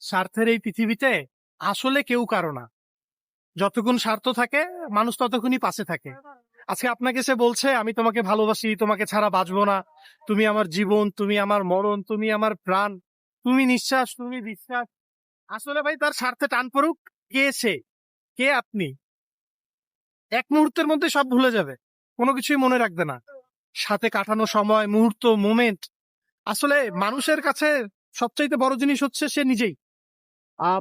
স্বার্থের এই পৃথিবীতে আসলে কেউ কারো না। যতক্ষণ স্বার্থ থাকে মানুষ ততক্ষণই পাশে থাকে। আজকে আপনাকে সে বলছে আমি তোমাকে ভালোবাসি, তোমাকে ছাড়া বাঁচবো না, তুমি আমার জীবন, তুমি আমার মরণ, তুমি আমার প্রাণ, তুমি নিঃশ্বাস, তুমি বিশ্বাস। আসলে ভাই তার স্বার্থে টান পড়ুক। কে সে, কে আপনি, এক মুহূর্তের মধ্যে সব ভুলে যাবে, কোনো কিছুই মনে রাখবে না। সাথে কাটানো সময়, মুহূর্ত, মোমেন্ট, আসলে মানুষের কাছে সবচাইতে বড় জিনিস হচ্ছে সে নিজেই।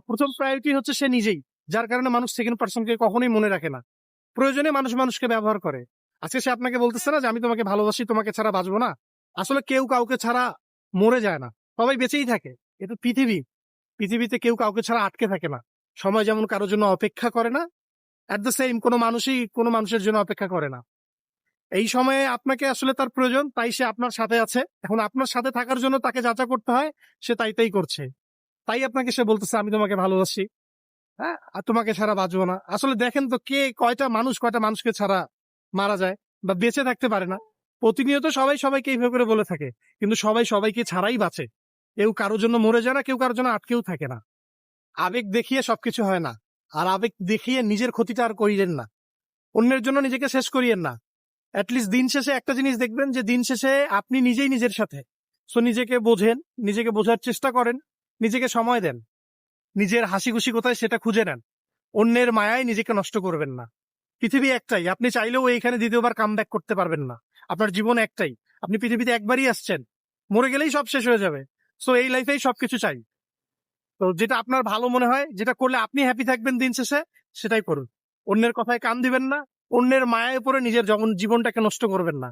প্রথম প্রায়োরিটি হচ্ছে সে নিজেই। যার কারণে মানুষ সেকেন্ড পার্সনকে কখনোই মনে রাখে না। প্রয়োজনে মানুষ মানুষকে ব্যবহার করে। আজকে সে আপনাকে বলতেছে না যে আমি তোমাকে ভালোবাসি, তোমাকে ছাড়া বাঁচবো না। আসলে কেউ কাউকে ছাড়া মরে যায় না, সবাই বেঁচেই থাকে। এটা পৃথিবী, পৃথিবীতে কেউ কাউকে ছাড়া আটকে থাকে না। সময় যেমন কারোর জন্য অপেক্ষা করে না, অ্যাট দ্য সেম কোনো মানুষই কোনো মানুষের জন্য অপেক্ষা করে না। এই সময়ে আপনাকে আসলে তার প্রয়োজন, তাই সে আপনার সাথে আছে। এখন আপনার সাথে থাকার জন্য তাকে যা যা করতে হয় সে তাই তাই করছে। তাই আপনাকে সে বলতেছে আমি তোমাকে ভালোবাসি, হ্যাঁ, আর তোমাকে ছাড়া বাঁচবো না। আসলে দেখেন তো কে কয়টা মানুষকে ছাড়া মারা যায় বা বেঁচে থাকতে পারে না। প্রতিনিয়ত সবাই সবাইকে এইভাবে করে বলে থাকে, কিন্তু সবাই সবাইকে ছাড়াই বাঁচে। কেউ কারোর জন্য মরে যায় না, কেউ কারোর জন্য আটকেও থাকে না। আবেগ দেখিয়ে সবকিছু হয় না, আর আবেগ দেখিয়ে নিজের ক্ষতিটা আর করিলেন না। অন্যের জন্য নিজেকে শেষ করিয়েন না। অ্যাটলিস্ট দিন শেষে একটা জিনিস দেখবেন যে দিন শেষে আপনি নিজেই নিজের সাথে। সো নিজেকে বোঝেন, নিজেকে বোঝার চেষ্টা করেন, নিজেকে সময় দেন, নিজের হাসি খুশি কোথায় সেটা খুঁজে নেন। অন্যের মায়ায় নিজেকে নষ্ট করবেন না। পৃথিবী একটাই, আপনি চাইলেও এইখানে দ্বিতীয়বার কাম ব্যাক করতে পারবেন না। আপনার জীবন একটাই, আপনি পৃথিবীতে একবারই আসছেন, মরে গেলেই সব শেষ হয়ে যাবে। সো এই লাইফেই সবকিছু চাই। তো যেটা আপনার ভালো মনে হয়, যেটা করলে আপনি হ্যাপি থাকবেন দিন শেষে, সেটাই করুন। অন্যের কথায় কান দিবেন না, অন্যের মায়ায় পড়ে নিজের জীবনটাকে নষ্ট করবেন না।